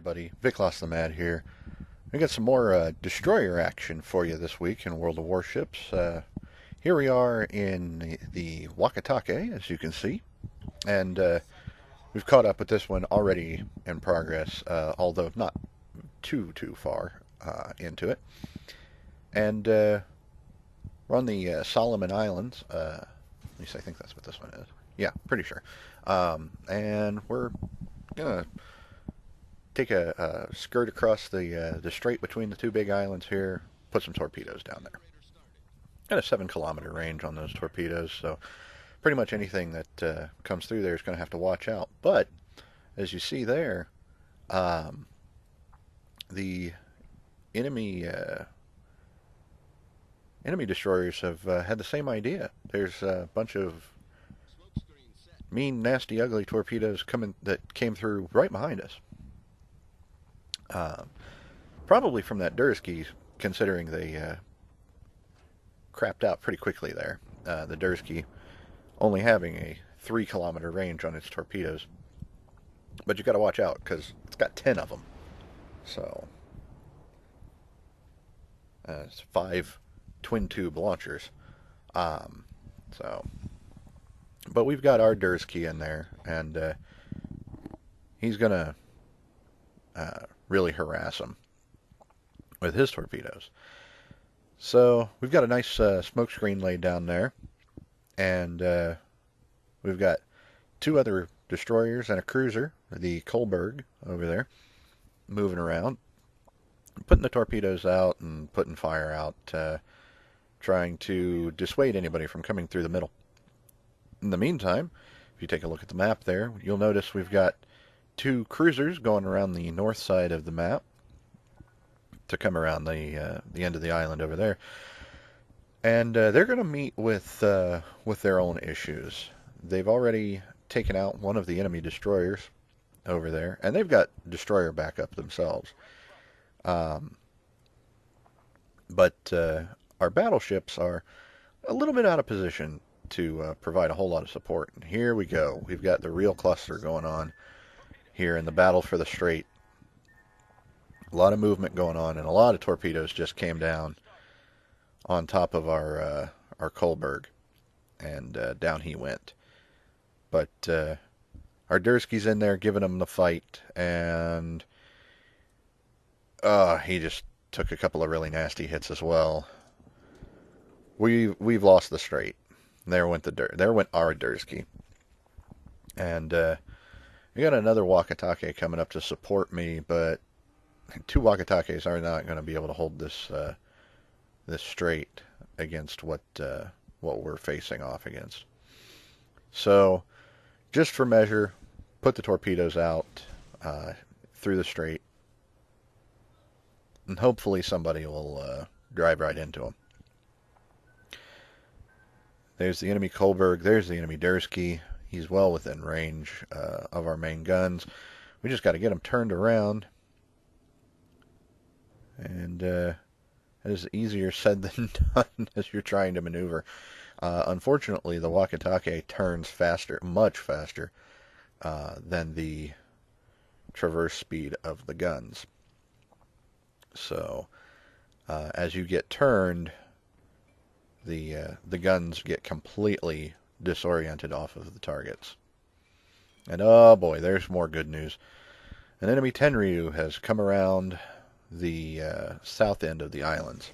everybody, viklasthemad here. We got some more destroyer action for you this week in World of Warships. Here we are in the Wakatake, as you can see, and we've caught up with this one already in progress, although not too far into it. And we're on the Solomon Islands. At least I think that's what this one is. Yeah, pretty sure. And we're gonna take a skirt across the strait between the two big islands here, put some torpedoes down there. Got a 7 kilometer range on those torpedoes, so pretty much anything that comes through there is going to have to watch out. But as you see there, the enemy destroyers have had the same idea. There's a bunch of mean, nasty, ugly torpedoes that came through right behind us. Probably from that Dursky, considering they crapped out pretty quickly there. The Dursky only having a 3 kilometer range on its torpedoes. But you got to watch out because it's got 10 of them. So it's 5 twin tube launchers. But we've got our Dursky in there, and he's gonna really harass them with his torpedoes. So we've got a nice smoke screen laid down there, and we've got 2 other destroyers and a cruiser, the Kolberg over there, moving around, putting the torpedoes out and putting fire out, trying to dissuade anybody from coming through the middle. In the meantime, if you take a look at the map there, you'll notice we've got 2 cruisers going around the north side of the map to come around the end of the island over there, and they're going to meet with their own issues. They've already taken out one of the enemy destroyers over there, and they've got destroyer backup themselves. But our battleships are a little bit out of position to provide a whole lot of support. And here we go. We've got the real cluster going on here in the battle for the strait. A lot of movement going on, and a lot of torpedoes just came down on top of our Kolberg, and down he went. But our Dursky's in there giving him the fight, and he just took a couple of really nasty hits as well. We've lost the strait. There went our Dursky, and we got another Wakatake coming up to support me, but 2 Wakatakes are not going to be able to hold this strait against what we're facing off against. So, just for measure, put the torpedoes out through the strait, and hopefully somebody will drive right into them. There's the enemy Kolberg. There's the enemy Dursky. He's well within range of our main guns. We just got to get him turned around. And it is easier said than done as you're trying to maneuver. Unfortunately, the Wakatake turns faster, much faster, than the traverse speed of the guns. So, as you get turned, the guns get completely disoriented off of the targets. And oh boy, there's more good news. An enemy Tenryu has come around the south end of the islands.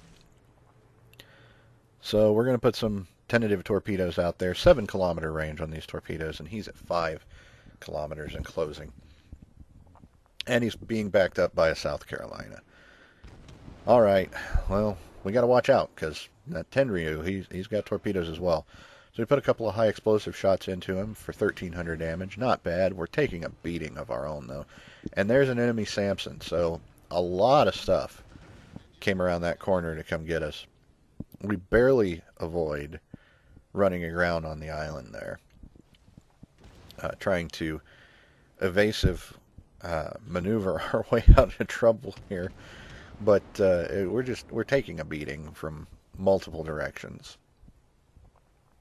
So we're going to put some tentative torpedoes out there. 7 kilometer range on these torpedoes, and he's at 5 kilometers and closing. And he's being backed up by a South Carolina. All right, well, we got to watch out because that Tenryu, he's got torpedoes as well. So we put a couple of high explosive shots into him for 1,300 damage. Not bad. We're taking a beating of our own, though. And there's an enemy Samson, so a lot of stuff came around that corner to come get us. We barely avoid running aground on the island there, trying to evasive maneuver our way out of trouble here. But we're taking a beating from multiple directions.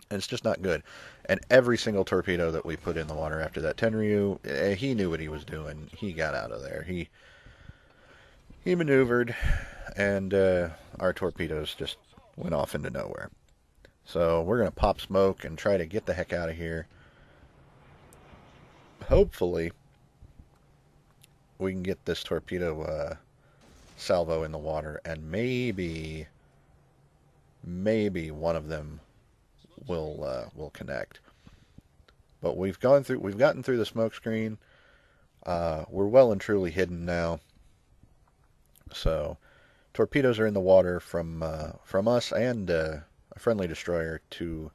And it's just not good. And every single torpedo that we put in the water after that Tenryu, he knew what he was doing. He got out of there. He maneuvered, and our torpedoes just went off into nowhere. So we're going to pop smoke and try to get the heck out of here. Hopefully, we can get this torpedo salvo in the water, and maybe one of them will connect. But we've gotten through the smoke screen. We're well and truly hidden now. So torpedoes are in the water from us and a friendly destroyer to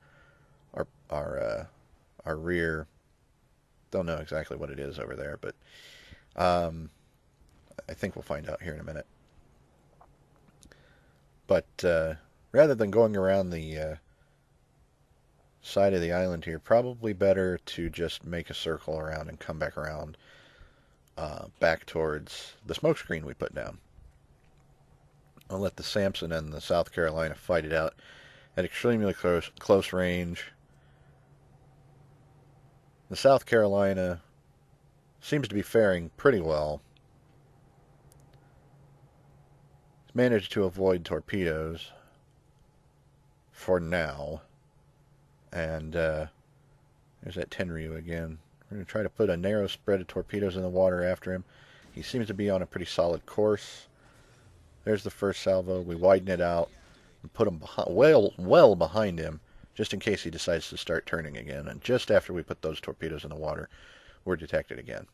our rear. Don't know exactly what it is over there, but I think we'll find out here in a minute. But rather than going around the side of the island here, probably better to just make a circle around and come back around back towards the smoke screen we put down. I'll let the Samson and the South Carolina fight it out at extremely close range. The South Carolina seems to be faring pretty well. It's managed to avoid torpedoes for now. And there's that Tenryu again. We're going to try to put a narrow spread of torpedoes in the water after him. He seems to be on a pretty solid course. There's the first salvo. We widen it out and put him well behind him, just in case he decides to start turning again. And just after we put those torpedoes in the water, we're detected again.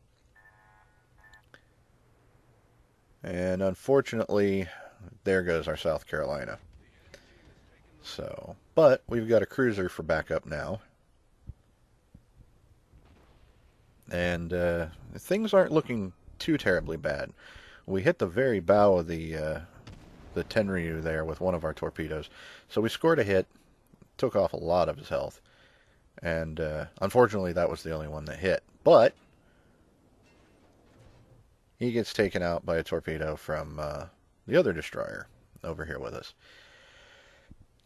And unfortunately, there goes our South Carolina. So, but we've got a cruiser for backup now. And things aren't looking too terribly bad. We hit the very bow of the Tenryu there with one of our torpedoes. So we scored a hit, took off a lot of his health. And unfortunately, that was the only one that hit. But he gets taken out by a torpedo from the other destroyer over here with us.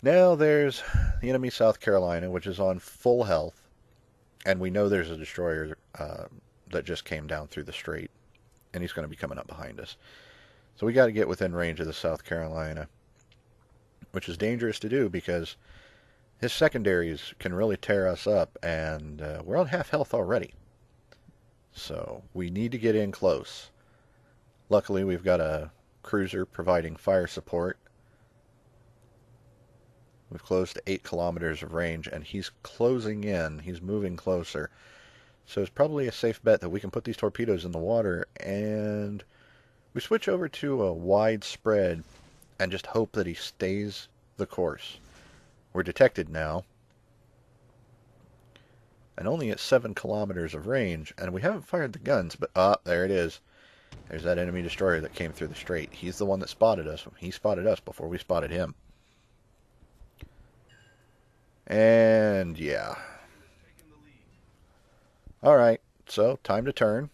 Now there's the enemy South Carolina, which is on full health. And we know there's a destroyer that just came down through the strait. And he's going to be coming up behind us. So we got to get within range of the South Carolina, which is dangerous to do because his secondaries can really tear us up, and we're on half health already. So we need to get in close. Luckily, we've got a cruiser providing fire support. We've closed to 8 kilometers of range, and he's closing in. He's moving closer. So it's probably a safe bet that we can put these torpedoes in the water, and we switch over to a wide spread and just hope that he stays the course. We're detected now, and only at 7 kilometers of range, and we haven't fired the guns, but there it is. There's that enemy destroyer that came through the strait. He's the one that spotted us. He spotted us before we spotted him. And yeah. Alright, so time to turn.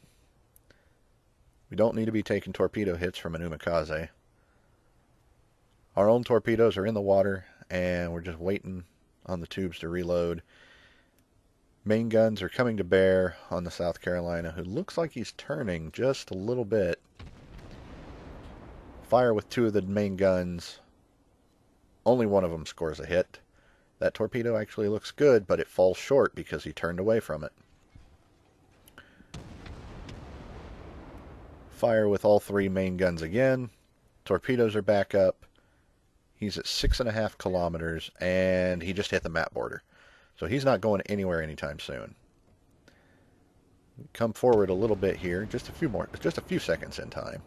We don't need to be taking torpedo hits from an umikaze. Our own torpedoes are in the water, and we're just waiting on the tubes to reload. Main guns are coming to bear on the South Carolina, who looks like he's turning just a little bit. Fire with 2 of the main guns. Only one of them scores a hit. That torpedo actually looks good, but it falls short because he turned away from it. Fire with all 3 main guns again. Torpedoes are back up. He's at 6.5 kilometers, and he just hit the map border. So he's not going anywhere anytime soon. Come forward a little bit here, just a few seconds in time.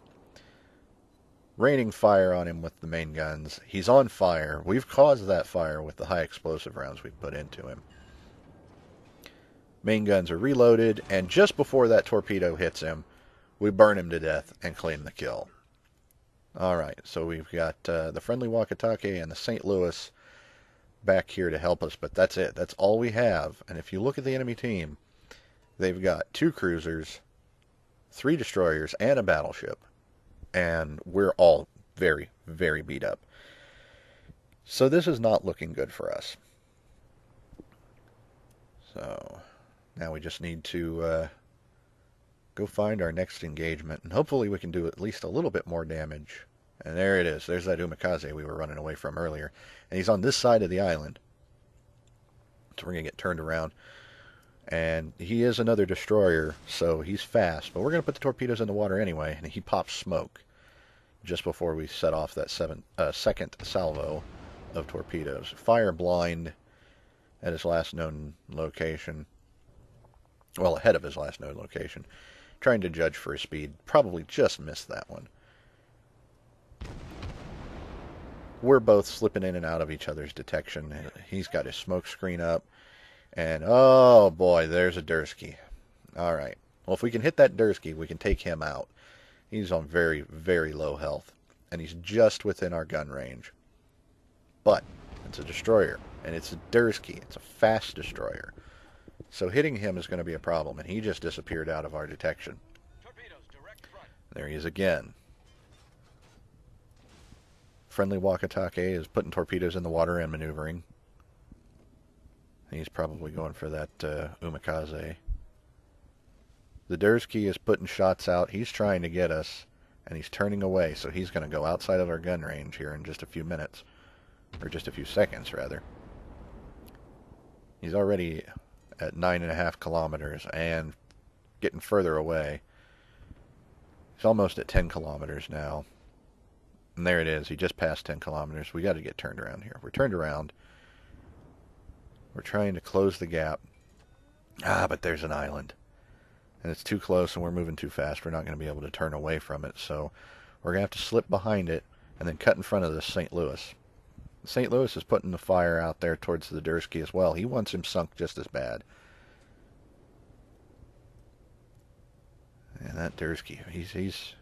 Raining fire on him with the main guns. He's on fire. We've caused that fire with the high explosive rounds we've put into him. Main guns are reloaded, and just before that torpedo hits him, we burn him to death and claim the kill. Alright, so we've got the friendly Wakatake and the St. Louis back here to help us, but that's it. That's all we have. And if you look at the enemy team, they've got 2 cruisers, 3 destroyers, and a battleship. And we're all very, very beat up. So this is not looking good for us. So now we just need to go find our next engagement, and hopefully we can do at least a little bit more damage. And there it is. There's that Umikaze we were running away from earlier. And he's on this side of the island. So we're going to get turned around. And he is another destroyer, so he's fast. But we're going to put the torpedoes in the water anyway, and he pops smoke just before we set off that second salvo of torpedoes. Fire blind at his last known location. Well, ahead of his last known location. Trying to judge for his speed. Probably just missed that one. We're both slipping in and out of each other's detection. He's got his smoke screen up. And, oh boy, there's a Dursky. Alright. Well, if we can hit that Dursky, we can take him out. He's on very, very low health. And he's just within our gun range. But, it's a destroyer. And it's a Dursky. It's a fast destroyer. So hitting him is going to be a problem. And he just disappeared out of our detection. There he is again. Friendly Wakatake is putting torpedoes in the water and maneuvering. He's probably going for that Umikaze. The Dursky is putting shots out. He's trying to get us, and he's turning away, so he's going to go outside of our gun range here in just a few minutes. Or just a few seconds, rather. He's already at 9.5 kilometers and getting further away. He's almost at 10 kilometers now. And there it is. He just passed 10 kilometers. We got to get turned around here. We're turned around. We're trying to close the gap. But there's an island. And it's too close and we're moving too fast. We're not going to be able to turn away from it. So we're going to have to slip behind it and then cut in front of the St. Louis. St. Louis is putting the fire out there towards the Dursky as well. He wants him sunk just as bad. And that Dursky, he's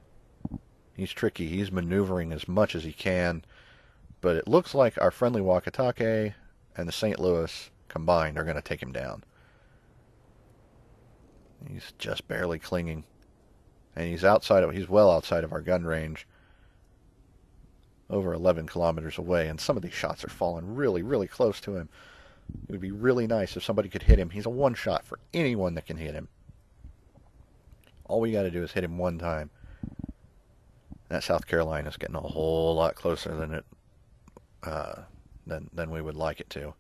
tricky. He's maneuvering as much as he can. But it looks like our friendly Wakatake and the St. Louis combined are going to take him down. He's just barely clinging. And he's well outside of our gun range. Over 11 kilometers away. And some of these shots are falling really, really close to him. It would be really nice if somebody could hit him. He's a one shot for anyone that can hit him. All we got to do is hit him one time. That South Carolina's getting a whole lot closer than we would like it to.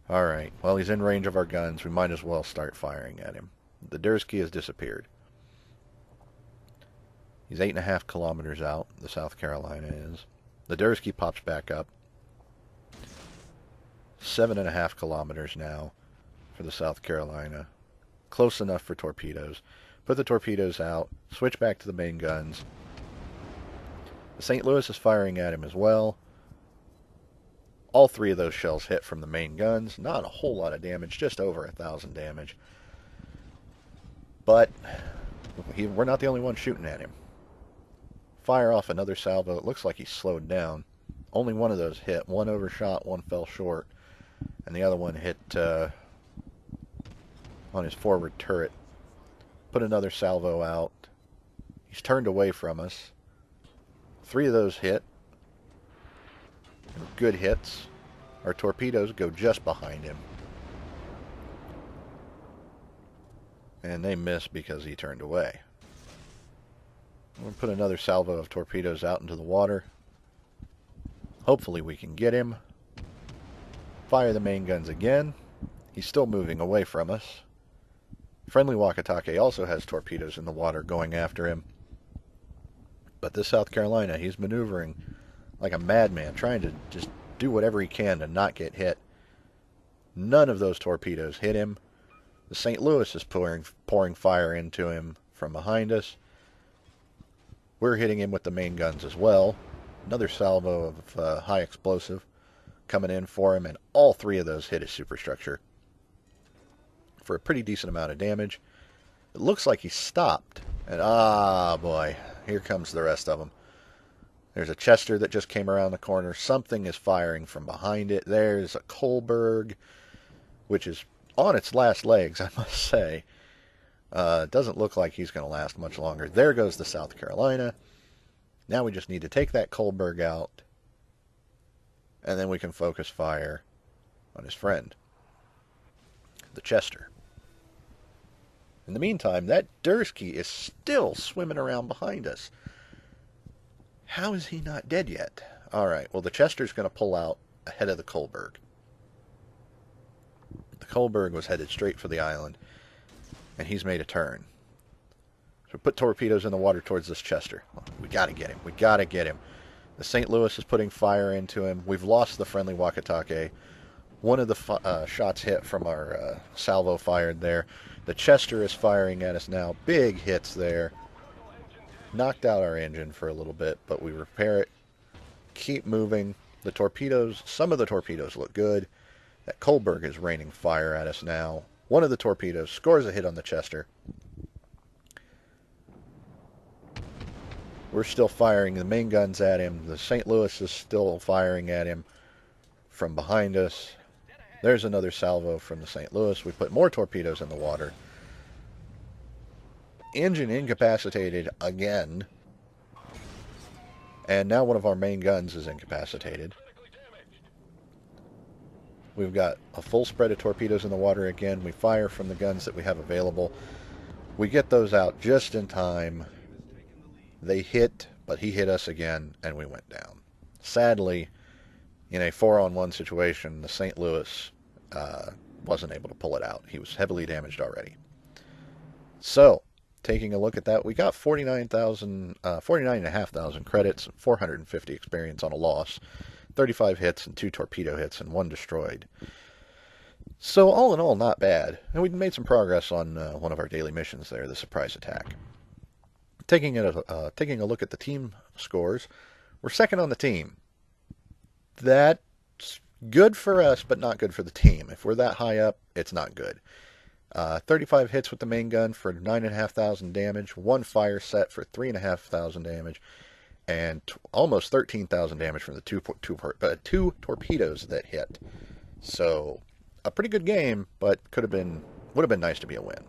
Alright, well, he's in range of our guns. We might as well start firing at him. The Dursky has disappeared. He's 8.5 kilometers out, the South Carolina is. The Dursky pops back up. 7.5 kilometers now for the South Carolina. Close enough for torpedoes. Put the torpedoes out. Switch back to the main guns. The St. Louis is firing at him as well. All three of those shells hit from the main guns. Not a whole lot of damage, just over 1,000 damage. But we're not the only one shooting at him. Fire off another salvo. It looks like he's slowed down. Only one of those hit. One overshot, one fell short. And the other one hit on his forward turret. Put another salvo out. He's turned away from us. 3 of those hit. Good hits. Our torpedoes go just behind him. And they miss because he turned away. We'll put another salvo of torpedoes out into the water. Hopefully we can get him. Fire the main guns again. He's still moving away from us. Friendly Wakatake also has torpedoes in the water going after him. But this South Carolina, he's maneuvering like a madman, trying to just do whatever he can to not get hit. None of those torpedoes hit him. The St. Louis is pouring fire into him from behind us. We're hitting him with the main guns as well. Another salvo of high explosive coming in for him, and all 3 of those hit his superstructure for a pretty decent amount of damage. It looks like he stopped, and boy, here comes the rest of them. There's a Chester that just came around the corner. Something is firing from behind it. There's a Kohlberg, which is on its last legs, I must say. It doesn't look like he's going to last much longer. There goes the South Carolina. Now we just need to take that Kohlberg out, and then we can focus fire on his friend, the Chester. In the meantime, that Dursky is still swimming around behind us. How is he not dead yet? Alright, well, the Chester's going to pull out ahead of the Kolberg. The Kolberg was headed straight for the island, and he's made a turn. So put torpedoes in the water towards this Chester. We got to get him. We got to get him. The St. Louis is putting fire into him. We've lost the friendly Wakatake. One of the shots hit from our salvo fired there. The Chester is firing at us now. Big hits there. Knocked out our engine for a little bit, but we repair it. Keep moving. The torpedoes, some of the torpedoes look good. That Kolberg is raining fire at us now. One of the torpedoes scores a hit on the Chester. We're still firing the main guns at him. The St. Louis is still firing at him from behind us. There's another salvo from the St. Louis. We put more torpedoes in the water. Engine incapacitated again. And now one of our main guns is incapacitated. We've got a full spread of torpedoes in the water again. We fire from the guns that we have available. We get those out just in time. They hit, but he hit us again, and we went down. Sadly, in a 4-on-1 situation, the St. Louis wasn't able to pull it out. He was heavily damaged already. So, taking a look at that, we got 49,500 credits, 450 experience on a loss, 35 hits and 2 torpedo hits and 1 destroyed. So all in all, not bad. And we made some progress on one of our daily missions there, the surprise attack. Taking a look at the team scores, we're second on the team. That's good for us, but not good for the team. If we're that high up, it's not good. 35 hits with the main gun for 9,500 damage, 1 fire set for 3,500 damage, and almost 13,000 damage from the two torpedoes that hit. So a pretty good game, but would have been nice to be a win.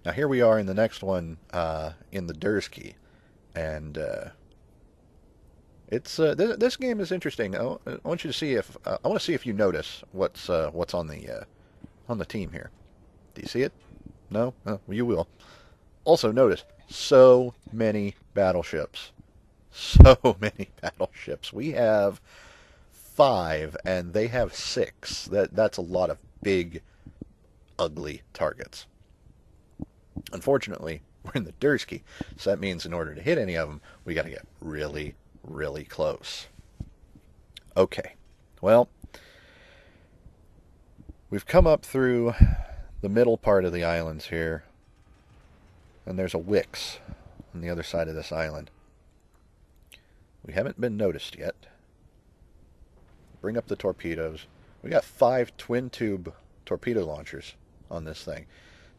Now here we are in the next one in the Dursky, and it's this game is interesting. I want you to see if I want to see if you notice what's on the team here. Do you see it? No? Oh, you will. Also notice so many battleships. So many battleships. We have 5 and they have 6. That's a lot of big, ugly targets. Unfortunately, we're in the Dursky, so that means in order to hit any of them, we got to get really, really close. Okay. Well, we've come up through the middle part of the islands here, and there's a Wix on the other side of this island. We haven't been noticed yet. Bring up the torpedoes. We got 5 twin-tube torpedo launchers on this thing.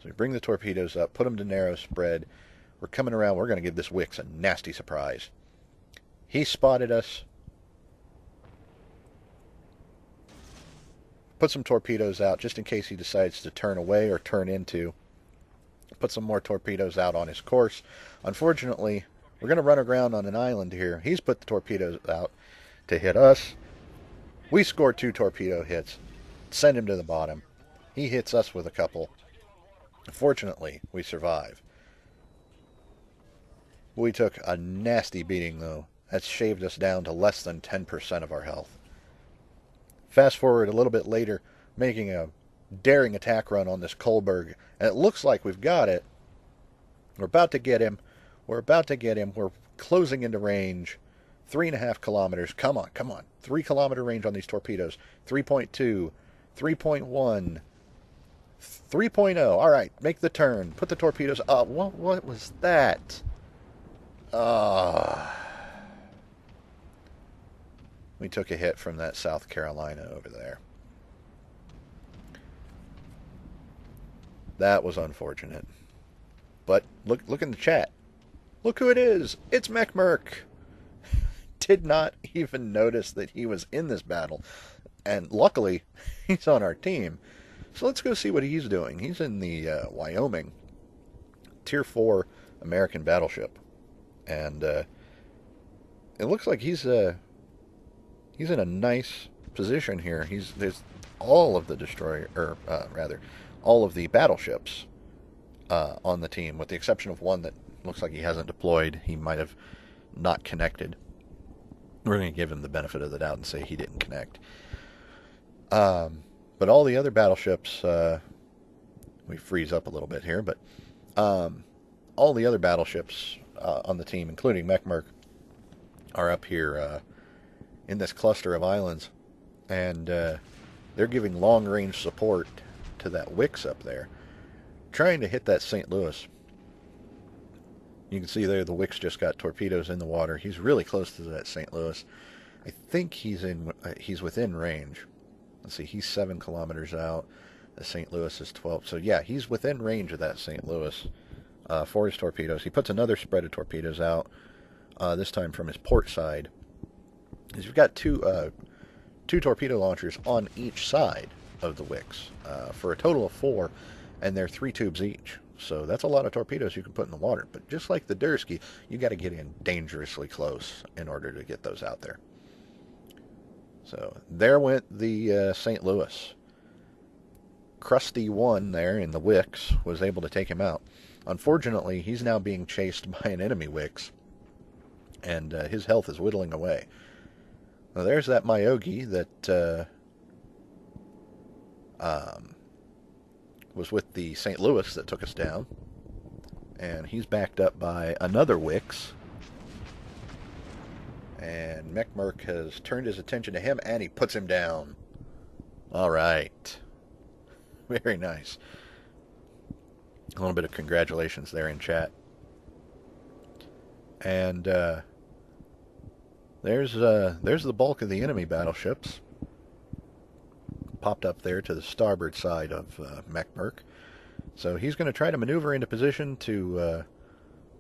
So we bring the torpedoes up, put them to narrow spread. We're coming around. We're going to give this Wix a nasty surprise. He spotted us. Put some torpedoes out just in case he decides to turn away or turn into. Put some more torpedoes out on his course. Unfortunately, we're going to run aground on an island here. He's put the torpedoes out to hit us. We score 2 torpedo hits. Send him to the bottom. He hits us with a couple. Fortunately, we survive. We took a nasty beating, though. That's shaved us down to less than 10% of our health. Fast forward a little bit later, making a daring attack run on this Kolberg, and it looks like we've got it. We're about to get him. We're closing into range. 3.5 kilometers. Come on. 3 kilometer range on these torpedoes. 3.2, 3.1, 3.0. All right, make the turn. Put the torpedoes up. What was that? We took a hit from that South Carolina over there. That was unfortunate. But look in the chat. Look who it is. It's MechMerc. Did not even notice that he was in this battle. And luckily, he's on our team. So let's go see what he's doing. He's in the Wyoming Tier 4 American battleship. And it looks like he's in a nice position here. There's all of the all of the battleships on the team, with the exception of one that looks like he hasn't deployed. He might have not connected. We're going to give him the benefit of the doubt and say he didn't connect. But all the other battleships, we freeze up a little bit here, but all the other battleships on the team, including Mechmerc, are up here in this cluster of islands, and they're giving long-range support to that Wix up there, trying to hit that St. Louis. You can see there the Wix just got torpedoes in the water. He's really close to that St. Louis. I think he's within range. Let's see, he's 7 kilometers out. The St. Louis is 12. So yeah, he's within range of that St. Louis for his torpedoes. He puts another spread of torpedoes out, this time from his port side. You've got two torpedo launchers on each side of the Wix for a total of 4, and they're 3 tubes each. So that's a lot of torpedoes you can put in the water. But just like the Dursky, you got to get in dangerously close in order to get those out there. So there went the St. Louis. Krusty 1 there in the Wix was able to take him out. Unfortunately, he's now being chased by an enemy Wix, and his health is whittling away. Now there's that Myogi that was with the St. Louis that took us down, and he's backed up by another Wix, and Mechmerc has turned his attention to him, and he puts him down. All right. Very nice. A little bit of congratulations there in chat. And there's the bulk of the enemy battleships. Popped up there to the starboard side of Mechmerc. So he's going to try to maneuver into position to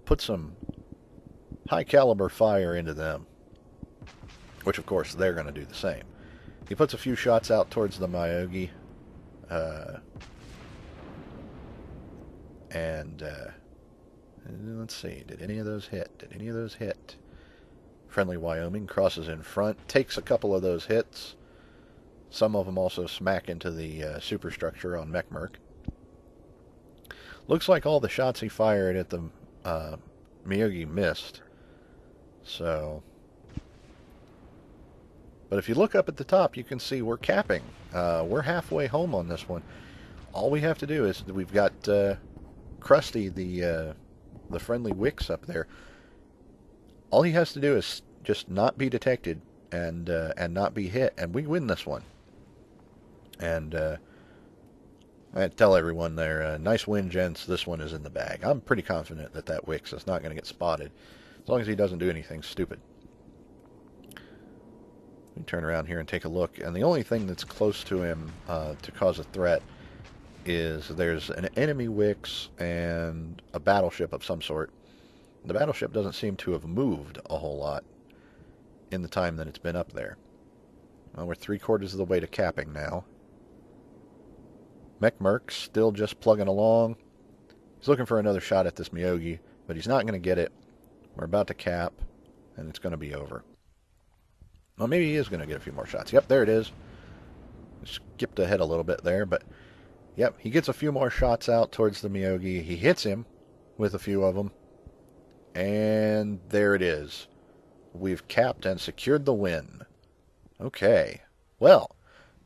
put some high caliber fire into them, which of course they're going to do the same. He puts a few shots out towards the Myogi, and let's see, did any of those hit? Friendly Wyoming crosses in front, takes a couple of those hits. Some of them also smack into the superstructure on Mechmerc. Looks like all the shots he fired at the Myogi missed. So, but if you look up at the top, you can see we're capping. We're halfway home on this one. All we have to do is, we've got Krusty, the friendly Wix up there. All he has to do is just not be detected and not be hit, and we win this one. And I tell everyone there, nice win, gents. This one is in the bag. I'm pretty confident that that Wix is not going to get spotted, as long as he doesn't do anything stupid. We turn around here and take a look, and the only thing that's close to him to cause a threat is there's an enemy Wix and a battleship of some sort. The battleship doesn't seem to have moved a whole lot in the time that it's been up there. Well, we're 3/4 of the way to capping now. Mechmerc's still just plugging along. He's looking for another shot at this Myogi, but he's not going to get it. We're about to cap, and it's going to be over. Well, maybe he is going to get a few more shots. Yep, there it is. Skipped ahead a little bit there, but yep, he gets a few more shots out towards the Myogi. He hits him with a few of them, and there it is. We've capped and secured the win. Okay, well,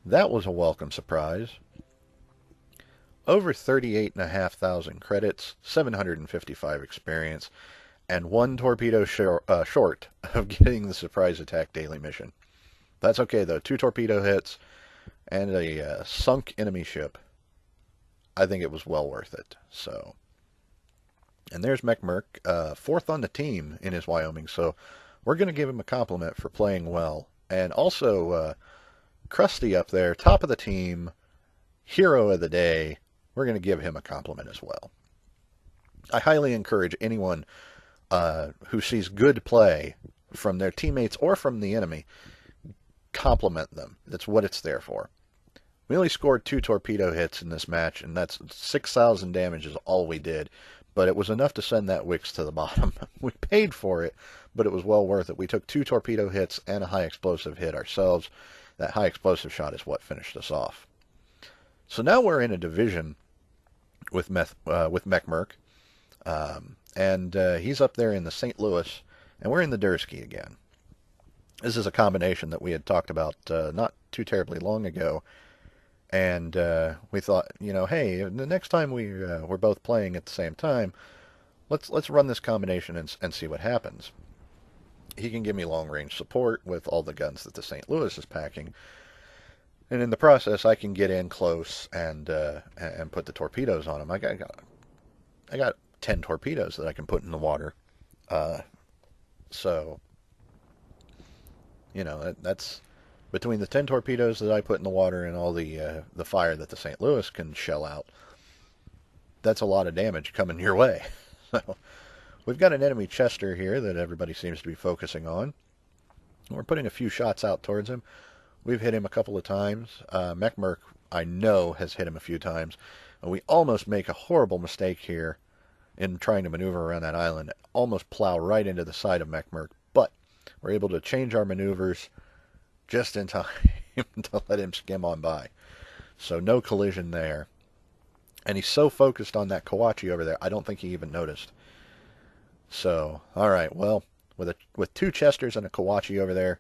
that was a welcome surprise. Over 38,500 credits, 755 experience, and 1 torpedo short of getting the surprise attack daily mission. That's okay though. 2 torpedo hits and a sunk enemy ship. I think it was well worth it. So, and there's Mechmerc, 4th on the team in his Wyoming. So we're going to give him a compliment for playing well. And also Krusty up there, top of the team, hero of the day. We're going to give him a compliment as well. I highly encourage anyone who sees good play from their teammates or from the enemy, compliment them. That's what it's there for. We only scored 2 torpedo hits in this match, and that's 6,000 damage is all we did. But it was enough to send that Wix to the bottom. We paid for it, but it was well worth it. We took 2 torpedo hits and a high explosive hit ourselves. That high explosive shot is what finished us off. So now we're in a division with Mechmerk, and he's up there in the St. Louis, and we're in the Dursky again. This is a combination that we had talked about not too terribly long ago, and we thought, hey, the next time we're both playing at the same time, let's run this combination and see what happens. He can give me long range support with all the guns that the St. Louis is packing, and in the process, I can get in close and put the torpedoes on him. I got 10 torpedoes that I can put in the water, so that's between the 10 torpedoes that I put in the water and all the fire that the St. Louis can shell out. That's a lot of damage coming your way. So we've got an enemy Chester here that everybody seems to be focusing on. We're putting a few shots out towards him. We've hit him a couple of times. Mechmerk, I know, has hit him a few times. And we almost make a horrible mistake here in trying to maneuver around that island. Almost plow right into the side of Mechmerk. But we're able to change our maneuvers just in time to let him skim on by. So no collision there. And he's so focused on that Kawachi over there, I don't think he even noticed. So, alright, well, with 2 Chesters and a Kawachi over there,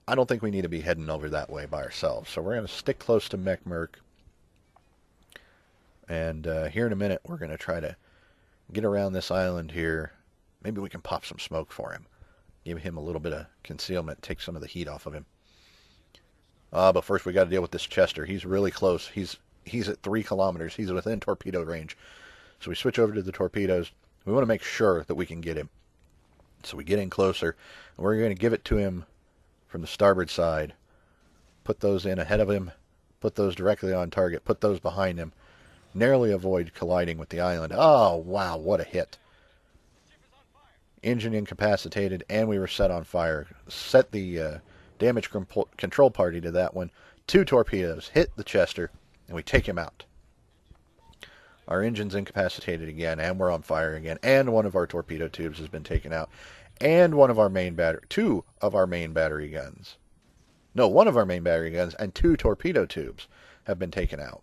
I don't think we need to be heading over that way by ourselves. So we're going to stick close to Mechmerk. And here in a minute, we're going to try to get around this island here. Maybe we can pop some smoke for him. Give him a little bit of concealment, take some of the heat off of him. But first we got to deal with this Chester. He's really close. He's at 3 kilometers. He's within torpedo range. So we switch over to the torpedoes. We want to make sure that we can get him. So we get in closer, and we're going to give it to him from the starboard side. Put those in ahead of him. Put those directly on target. Put those behind him. Narrowly avoid colliding with the island. Oh, wow, what a hit. Engine incapacitated, and we were set on fire. Set the damage control party to that one. 2 torpedoes hit the Chester, and we take him out. Our engine's incapacitated again, and we're on fire again, and one of our torpedo tubes has been taken out, and one of our main battery, 2 of our main battery guns. No, 1 of our main battery guns and 2 torpedo tubes have been taken out.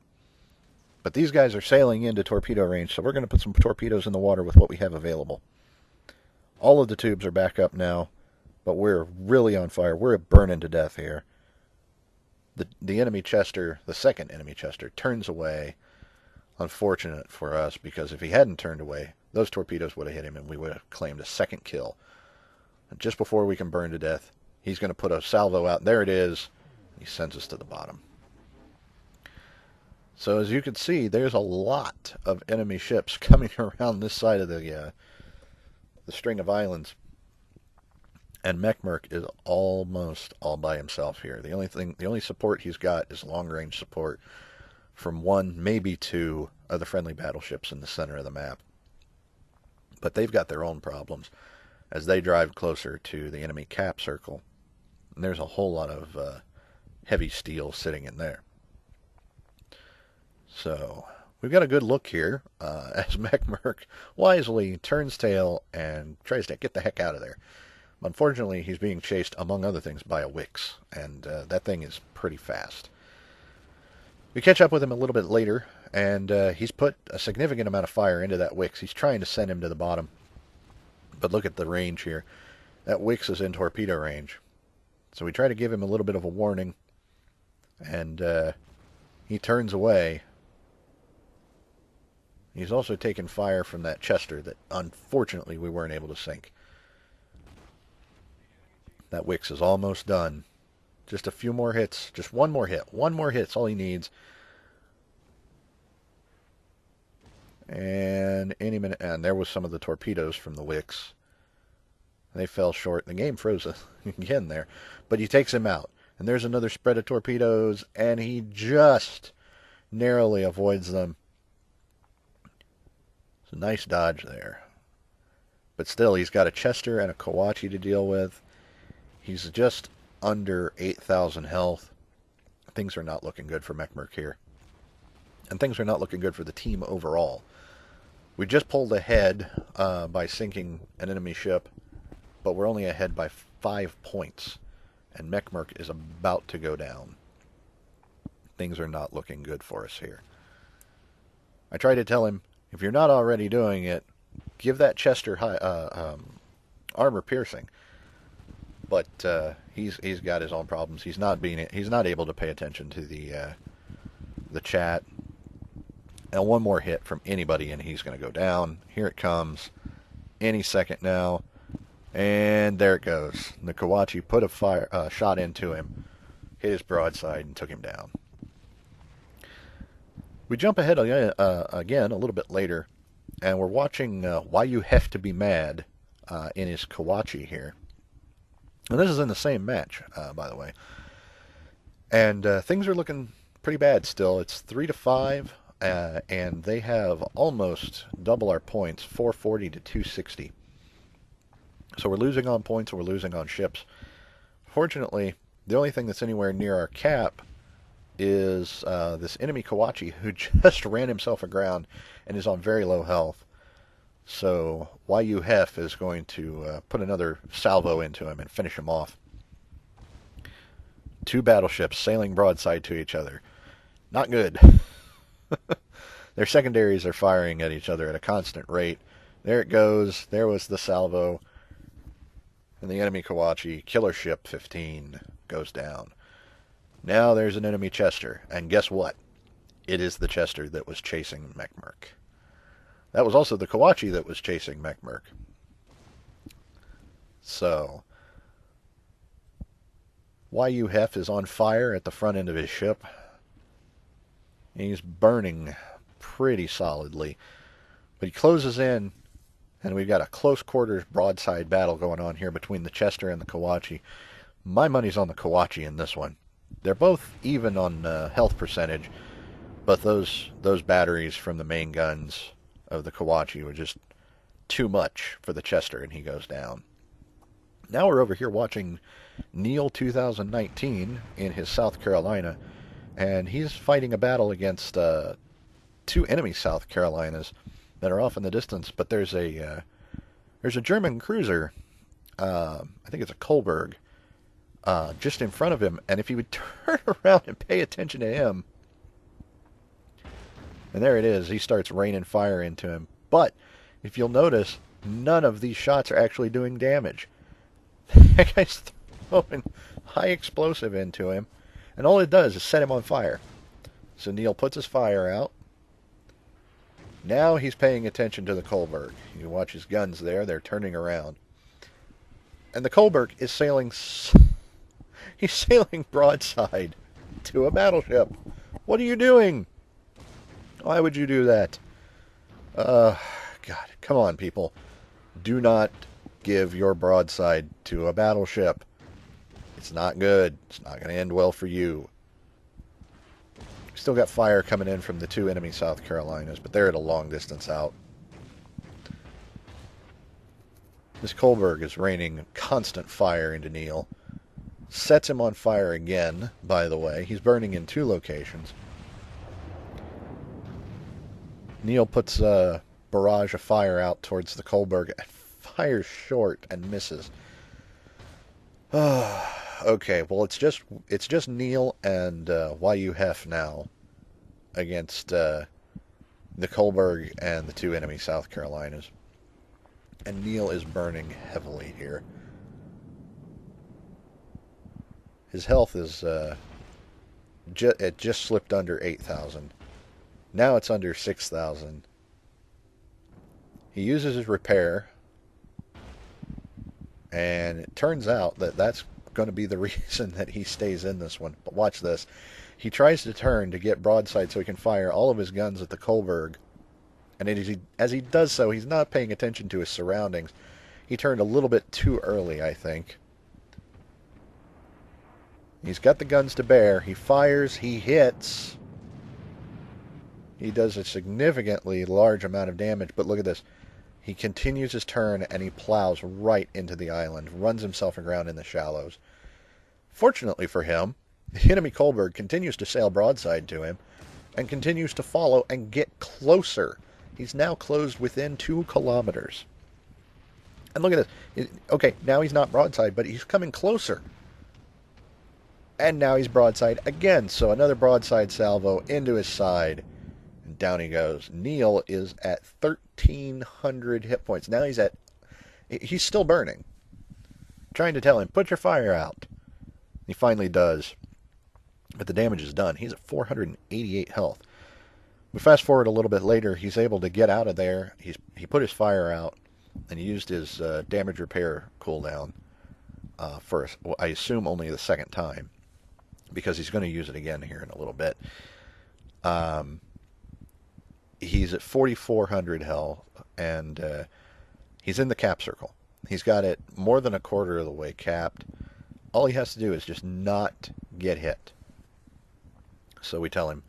But these guys are sailing into torpedo range, so we're going to put some torpedoes in the water with what we have available. All of the tubes are back up now, but we're really on fire. We're burning to death here. The enemy Chester, the second enemy Chester, turns away. Unfortunate for us, because if he hadn't turned away, those torpedoes would have hit him and we would have claimed a second kill. And just before we can burn to death, he's going to put a salvo out. There it is. He sends us to the bottom. So as you can see, there's a lot of enemy ships coming around this side of the string of islands. And Mechmerk is almost all by himself here. The only support he's got is long-range support from 1, maybe 2 of the friendly battleships in the center of the map. But they've got their own problems as they drive closer to the enemy cap circle. And there's a whole lot of heavy steel sitting in there. So we've got a good look here as Mechmerk wisely turns tail and tries to get the heck out of there. Unfortunately, he's being chased, among other things, by a Wix, and that thing is pretty fast. We catch up with him a little bit later, and he's put a significant amount of fire into that Wix. He's trying to send him to the bottom. But look at the range here. That Wix is in torpedo range. So we try to give him a little bit of a warning, and he turns away. He's also taken fire from that Chester that, unfortunately, we weren't able to sink. That Wix is almost done. Just a few more hits. Just one more hit. One more hit's all he needs. And any minute. And there was some of the torpedoes from the Wix. They fell short. The game froze again there. But he takes him out. And there's another spread of torpedoes. And he just narrowly avoids them. It's a nice dodge there. But still, he's got a Chester and a Kawachi to deal with. He's just under 8,000 health. Things are not looking good for Mechmerk here. And things are not looking good for the team overall. We just pulled ahead by sinking an enemy ship, but we're only ahead by 5 points. And Mechmerk is about to go down. Things are not looking good for us here. I try to tell him, if you're not already doing it, give that Chester armor piercing. But he's got his own problems. He's not able to pay attention to the chat. And one more hit from anybody, and he's going to go down. Here it comes, any second now, and there it goes. The Kawachi put a shot into him, hit his broadside, and took him down. We jump ahead again a little bit later, and we're watching Why You Have to Be Mad in his Kawachi here. And this is in the same match, by the way. And things are looking pretty bad still. It's 3-5. And they have almost double our points, 440 to 260. So we're losing on points and we're losing on ships. Fortunately, the only thing that's anywhere near our cap is this enemy Kawachi who just ran himself aground and is on very low health. So YU Hef is going to put another salvo into him and finish him off. Two battleships sailing broadside to each other. Not good. Their secondaries are firing at each other at a constant rate. There it goes. There was the salvo. And the enemy Kawachi, killer ship 15, goes down. Now there's an enemy Chester. And guess what? It is the Chester that was chasing Mechmerk. That was also the Kawachi that was chasing Mechmerk. So, YU Hef is on fire at the front end of his ship. He's burning pretty solidly. But he closes in, and we've got a close quarters broadside battle going on here between the Chester and the Kawachi. My money's on the Kawachi in this one. They're both even on health percentage, but those batteries from the main guns of the Kawachi were just too much for the Chester, and he goes down. Now we're over here watching Neil 2019 in his South Carolina, and he's fighting a battle against two enemy South Carolinas that are off in the distance. But there's a German cruiser, I think it's a Kolberg, just in front of him. And if he would turn around and pay attention to him, and there it is, he starts raining fire into him. But if you'll notice, none of these shots are actually doing damage. That guy's throwing high explosive into him, and all it does is set him on fire. So Neil puts his fire out. Now he's paying attention to the Kolberg. You watch his guns there. They're turning around. And the Kolberg is sailing... He's sailing broadside to a battleship. What are you doing? Why would you do that? God, come on, people. Do not give your broadside to a battleship. It's not good. It's not going to end well for you. Still got fire coming in from the two enemy South Carolinas, but they're at a long distance out. This Kolberg is raining constant fire into Neil. Sets him on fire again, by the way. He's burning in two locations. Neil puts a barrage of fire out towards the Kolberg and fires short and misses. Okay, well, it's just Neil and YU Hef now against the Kolberg and the two enemy South Carolinas. And Neil is burning heavily here. His health is it just slipped under 8,000. Now it's under 6,000. He uses his repair, and it turns out that that's going to be the reason that he stays in this one. But watch this. He tries to turn to get broadside so he can fire all of his guns at the Kolberg. And as he does so, he's not paying attention to his surroundings. He turned a little bit too early, I think. He's got the guns to bear. He fires. He hits. He does a significantly large amount of damage. But look at this. He continues his turn, and he plows right into the island, runs himself aground in the shallows. Fortunately for him, the enemy Kolberg continues to sail broadside to him, and continues to follow and get closer. He's now closed within 2 kilometers. And look at this. Okay, now he's not broadside, but he's coming closer. And now he's broadside again, so another broadside salvo into his side. And down he goes. Neil is at 1,300 hit points. Now he's still burning. Trying to tell him, put your fire out. He finally does. But the damage is done. He's at 488 health. We fast forward a little bit later. He's able to get out of there. He put his fire out, and he used his damage repair cooldown for, I assume, only the second time, because he's going to use it again here in a little bit. He's at 4,400 health, and he's in the cap circle. He's got it more than a quarter of the way capped. All he has to do is just not get hit. So we tell him,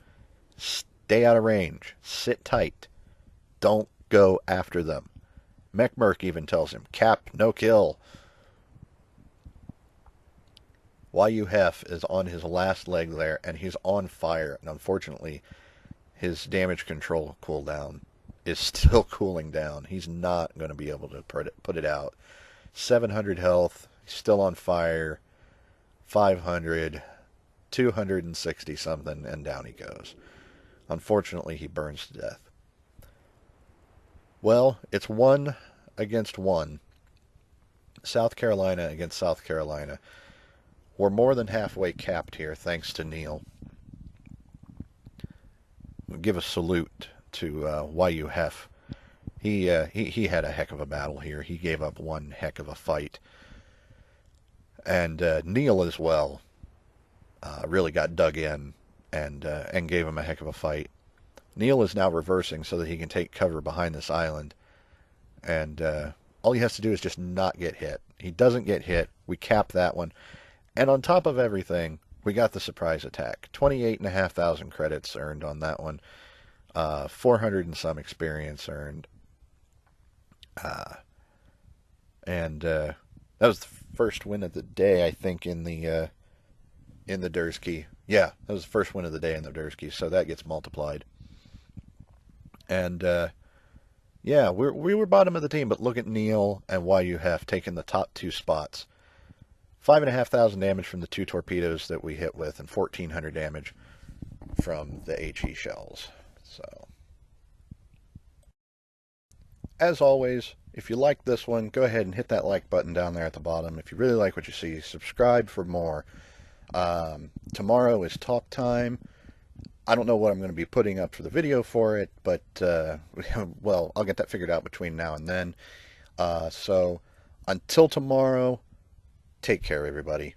stay out of range, sit tight, don't go after them. Mechmerc even tells him, cap, no kill. WoWS is on his last leg there, and he's on fire. And unfortunately, his damage control cooldown is still cooling down. He's not going to be able to put it out. 700 health, still on fire. 500, 260 something, and down he goes. Unfortunately, he burns to death. Well, it's 1 against 1. South Carolina against South Carolina. We're more than halfway capped here, thanks to Neil. We'll give a salute to WoWS. He had a heck of a battle here. He gave up one heck of a fight. And Neil as well really got dug in and gave him a heck of a fight. Neil is now reversing so that he can take cover behind this island. And all he has to do is just not get hit. He doesn't get hit. We cap that one. And on top of everything, we got the surprise attack. 28,500 credits earned on that one. 400 and some experience earned. And that was the first win of the day, I think, in the Dursky. Yeah, that was the first win of the day in the Dursky, so that gets multiplied. And yeah, we were bottom of the team, but look at Neil and WoWS taking the top 2 spots. 5,500 damage from the 2 torpedoes that we hit with, and 1,400 damage from the HE shells. So, as always, if you like this one, go ahead and hit that like button down there at the bottom. If you really like what you see, subscribe for more. Tomorrow is talk time. I don't know what I'm going to be putting up for the video for it, but, well, I'll get that figured out between now and then. So, until tomorrow, take care, everybody.